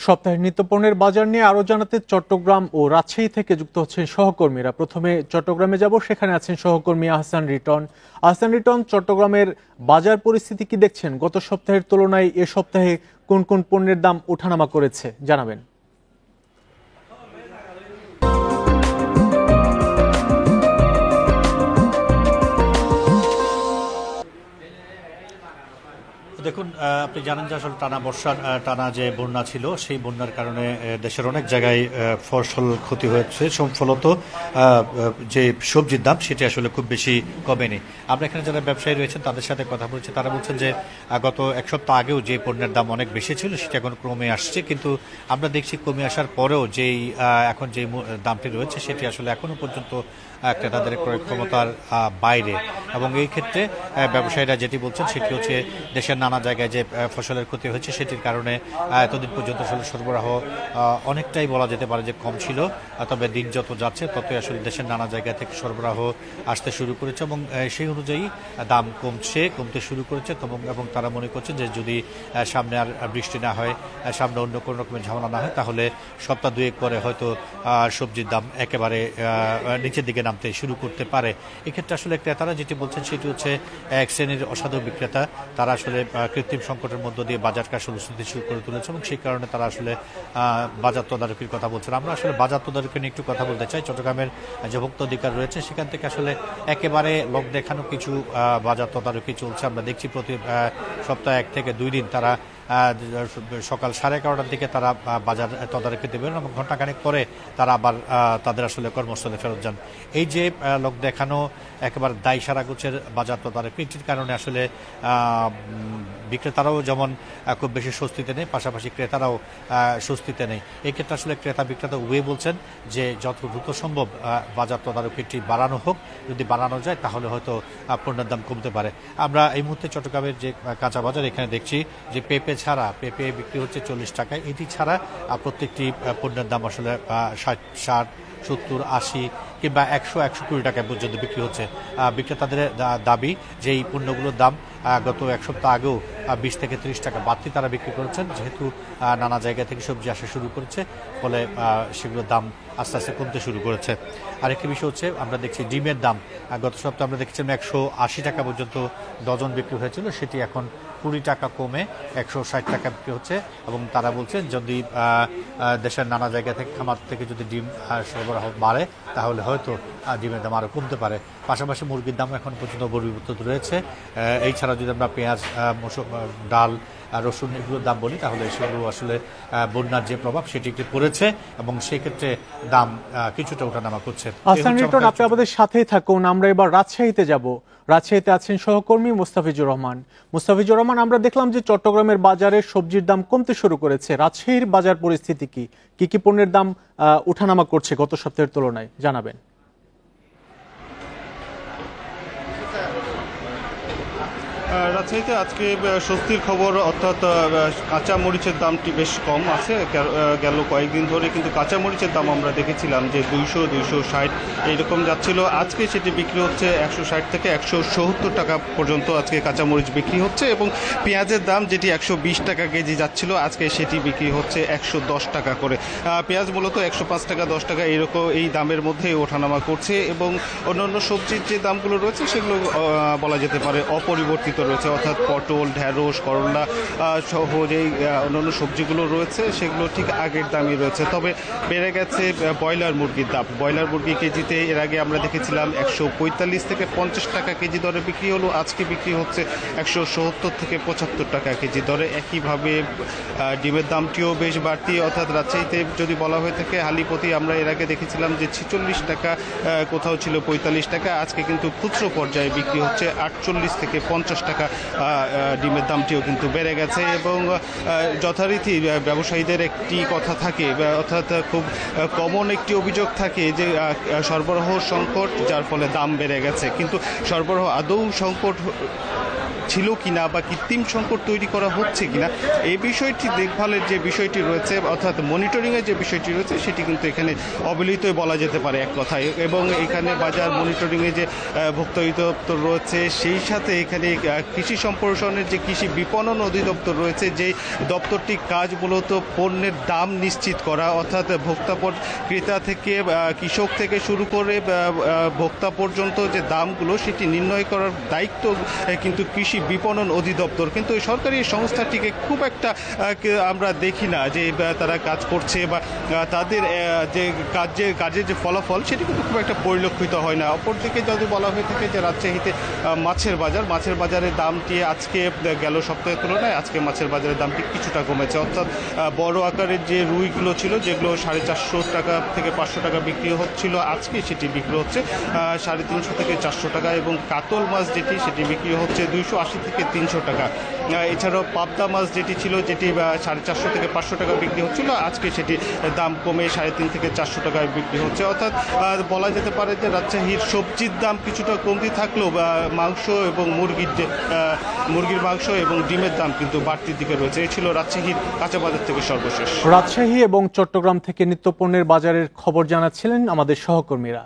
সপ্তাহের নিত্যপণ্যের বাজার নিয়ে আরো জানাতে চট্টগ্রাম ও রাজশাহী থেকে যুক্ত হচ্ছেন সহকর্মীরা। প্রথমে চট্টগ্রামে যাব, সেখানে আছেন সহকর্মী আহসান রিটন। আহসান রিটন, চট্টগ্রামের বাজার পরিস্থিতি কি দেখছেন? গত সপ্তাহের তুলনায় এ সপ্তাহে কোন কোন পণ্যের দাম ওঠানামা করেছে জানাবেন। দেখুন, আপনি জানেন যে আসলে টানা যে বন্যা ছিল, সেই বন্যার কারণে দেশের অনেক জায়গায় ফসল ক্ষতি হয়েছে। ফলত যে সবজির দাম সেটি আসলে খুব বেশি কমেনি। আমরা এখানে যারা ব্যবসায়ী রয়েছেন তাদের সাথে কথা বলছি, তারা বলছেন যে গত এক সপ্তাহ আগেও যে পণ্যের দাম অনেক বেশি ছিল সেটা এখন কমে আসছে, কিন্তু আমরা দেখছি কমে আসার পরেও যেই এখন যে দামটি রয়েছে সেটি আসলে এখনো পর্যন্ত ক্রেতাদের ক্রয় ক্ষমতার বাইরে। এবং এই ক্ষেত্রে ব্যবসায়ীরা যেটি বলছেন সেটি হচ্ছে দেশের নানা জায়গায় যে ফসলের ক্ষতি হয়েছে সেটির কারণে এতদিন পর্যন্ত আসলে সরবরাহ অনেকটাই বলা যেতে পারে যে কম ছিল। তবে দিন যত যাচ্ছে ততই আসলে দেশের নানা জায়গা থেকে সরবরাহ আসতে শুরু করেছে এবং সেই অনুযায়ী দাম কমতে শুরু করেছে। এবং তারা মনে করছে যে যদি সামনে আর বৃষ্টি না হয়, সামনে অন্য কোনো রকমের ঝামেলা না হয়, তাহলে সপ্তাহ দুয়েক পরে হয়তো সবজির দাম একেবারে নিচের দিকে নামতে শুরু করতে পারে। এক্ষেত্রে আসলে ক্রেতারা যেটি বলছেন সেটি হচ্ছে এক শ্রেণীর অসাধু বিক্রেতা, তারা আসলে কৃত্রিম সংকটের মধ্য দিয়ে বাজারকে আসলে স্থিতিশীল করে তুলেছে এবং সেই কারণে তারা আসলে বাজার তদারকির কথা বলছেন। আমরা আসলে বাজার তদারকি নিয়ে একটু কথা বলতে চাই। চট্টগ্রামের যে ভোক্তা অধিকার রয়েছে সেখান থেকে আসলে একেবারে লোক দেখানো কিছু বাজার তদারকি চলছে। আমরা দেখছি প্রতি সপ্তাহে 1 থেকে 2 দিন তারা সকাল 11:30টার দিকে তারা বাজার তদারকি দেবেন এবং ঘণ্টাখানেক পরে তারা আবার তাদের আসলে কর্মস্থলে ফেরত যান। এই যে লোক দেখানো একেবারে দায় সারা গোছের বাজার তদারকির কারণে আসলে বিক্রেতারাও যেমন খুব বেশি স্বস্তিতে নেই, পাশাপাশি ক্রেতারাও স্বস্তিতে নেই। এই ক্ষেত্রে আসলে ক্রেতা বিক্রেতা উভয়ে বলছেন যে যত দ্রুত সম্ভব বাজার তদারকিটি বাড়ানো হোক। যদি বাড়ানো যায় তাহলে হয়তো পণ্যের দাম কমতে পারে। আমরা এই মুহূর্তে চট্টগ্রামের যে কাঁচা বাজার, এখানে দেখছি যে পেঁপে বিক্রি হচ্ছে 40 টাকায়। এটি ছাড়া প্রত্যেকটি পণ্যের দাম আসলে 60, 70, 80 কিংবা 100-120 টাকা পর্যন্ত বিক্রি হচ্ছে। বিক্রেতাদের দাবি যে এই পণ্যগুলোর দাম গত এক সপ্তাহ আগেও 20 থেকে 30 টাকা বাড়তি তারা বিক্রি করেছেন, যেহেতু নানা জায়গা থেকে সবজি আসা শুরু করেছে, ফলে সেগুলোর দাম আস্তে আস্তে কমতে শুরু করেছে। আরেকটি বিষয় হচ্ছে আমরা দেখছি ডিমের দাম গত সপ্তাহে আমরা দেখছিলাম 180 টাকা পর্যন্ত ডজন বিক্রি হয়েছিল, সেটি এখন 20 টাকা কমে 160 টাকা বিক্রি হচ্ছে। এবং তারা বলছেন যদি দেশের নানা জায়গা থেকে খামার থেকে যদি ডিম সরবরাহ বাড়ে তাহলে হয়তো ডিমের দাম আরও কমতে পারে। পাশাপাশি মুরগির দাম এখন পর্যন্ত পরিবর্তিত রয়েছে। এই ছাড়া যদি আমরা পেঁয়াজ, ডাল, রসুন এগুলোর দাম বলি তাহলে সেগুলো আসলে বন্যার যে প্রভাব সেটি একটু পড়েছে এবং সেক্ষেত্রে দাম কিছুটা ওঠানামা করছে। আহসান রিটন, আপনি আমাদের সাথেই থাকুন। আমরা এবার রাজশাহীতে যাব। রাজশাহীতে আছেন সহকর্মী মুস্তাফিজুর রহমান। মুস্তাফিজুর রহমান, আমরা দেখলাম যে চট্টগ্রামের বাজারে সবজির দাম কমতে শুরু করেছে। রাজশাহীর বাজার পরিস্থিতি কি কি পণ্যের দাম ওঠানামা করছে গত সপ্তাহের তুলনায় জানাবেন। রাজশাহীতে আজকে স্বস্তির খবর, অর্থাৎ কাঁচা মরিচের দামটি বেশ কম আছে। গেল কয়েকদিন ধরে কিন্তু কাঁচা মরিচের দাম আমরা দেখেছিলাম যে 200-260 এইরকম যাচ্ছিল। আজকে সেটি বিক্রি হচ্ছে 160 থেকে 170 টাকা পর্যন্ত আজকে কাঁচা মরিচ বিক্রি হচ্ছে। এবং পেঁয়াজের দাম যেটি 120 টাকা কেজি যাচ্ছিল, আজকে সেটি বিক্রি হচ্ছে 110 টাকা করে। পেঁয়াজ মূলত 105 টাকা 10 টাকা এইরকম এই দামের মধ্যে ওঠানামা করছে। এবং অন্যান্য সবজির যে দামগুলো রয়েছে সেগুলো বলা যেতে পারে অপরিবর্তিত রয়েছে, অর্থাৎ পটল, ঢেঁড়স, করলা সহ যেই অন্যান্য সবজিগুলো রয়েছে সেগুলো ঠিক আগের দামই রয়েছে। তবে বেড়ে গেছে ব্রয়লার মুরগির দাম। ব্রয়লার মুরগি কেজিতে এর আগে আমরা দেখেছিলাম 145 থেকে 50 টাকা কেজি দরে বিক্রি হলো, আজকে বিক্রি হচ্ছে 170 থেকে 75 টাকা কেজি দরে। একইভাবে ডিমের দামটিও বেশ বাড়তি, অর্থাৎ রাজশাহীতে যদি বলা হয়ে থাকে হালিপতি আমরা এর আগে দেখেছিলাম যে 46 টাকা, কোথাও ছিল 45 টাকা, আজকে কিন্তু খুচরো পর্যায়ে বিক্রি হচ্ছে 48 থেকে 50 টাকা। ডিমের দামটিও কিন্তু বেড়ে গেছে। এবং যথারীতি ব্যবসায়ীদের একটি কথা থাকে, অর্থাৎ খুব কমন একটি অভিযোগ থাকে যে সরবরাহ সংকট, যার ফলে দাম বেড়ে গেছে। কিন্তু সরবরাহ আদৌ সংকট ছিল কিনা বা কৃত্রিম সংকট তৈরি করা হচ্ছে কিনা এই বিষয়টি দেখভালের যে বিষয়টি রয়েছে অর্থাৎ মনিটরিংয়ের যে বিষয়টি রয়েছে সেটি কিন্তু এখানে অবহেলিতই বলা যেতে পারে এক কথায়। এবং এখানে বাজার মনিটরিংয়ে যে ভোক্তা অধিদপ্তর রয়েছে সেই সাথে এখানে কৃষি সম্প্রসারণের যে কৃষি বিপণন অধিদপ্তর রয়েছে যে দপ্তরটি কাজ মূলত পণ্যের দাম নিশ্চিত করা, অর্থাৎ ভোক্তা ক্রেতা থেকে কৃষক থেকে শুরু করে ভোক্তা পর্যন্ত যে দামগুলো সেটি নির্ণয় করার দায়িত্ব কিন্তু কৃষি বিপণন অধিদপ্তর। কিন্তু এই সরকারি সংস্থাটিকে খুব একটা আমরা দেখি না যে তারা কাজ করছে বা তাদের যে কাজের যে ফলাফল সেটি কিন্তু খুব একটা পরিলক্ষিত হয় না। অপরদিকে যদি বলা হয়ে থাকে যে রাজশাহীতে মাছের বাজারের দামটি আজকে গেল সপ্তাহের তুলনায় আজকে মাছের বাজারের দামটি কিছুটা কমেছে, অর্থাৎ বড় আকারের যে রুইগুলো ছিল যেগুলো 450 টাকা থেকে 500 টাকা বিক্রি হচ্ছিল আজকে সেটি বিক্রি হচ্ছে 350 থেকে 400 টাকা, এবং কাতল মাছ যেটি সেটি বিক্রি হচ্ছে 280 থেকে 300 টাকা। এছাড়াও পাবদা মাছ যেটি ছিল যেটি 450 থেকে 500 টাকা বিক্রি হচ্ছিল আজকে সেটি দাম কমে 350 থেকে 400 টাকায় বিক্রি হচ্ছে। অর্থাৎ বলা যেতে পারে যে রাজশাহীর সবজির দাম কিছুটা কমতি থাকলেও মাংস এবং মুরগির মাংস এবং ডিমের দাম কিন্তু বাড়তির দিকে রয়েছে। এই ছিল রাজশাহীর কাঁচা বাজার থেকে সর্বশেষ। রাজশাহী এবং চট্টগ্রাম থেকে নিত্যপণ্যের বাজারের খবর জানাচ্ছিলেন আমাদের সহকর্মীরা।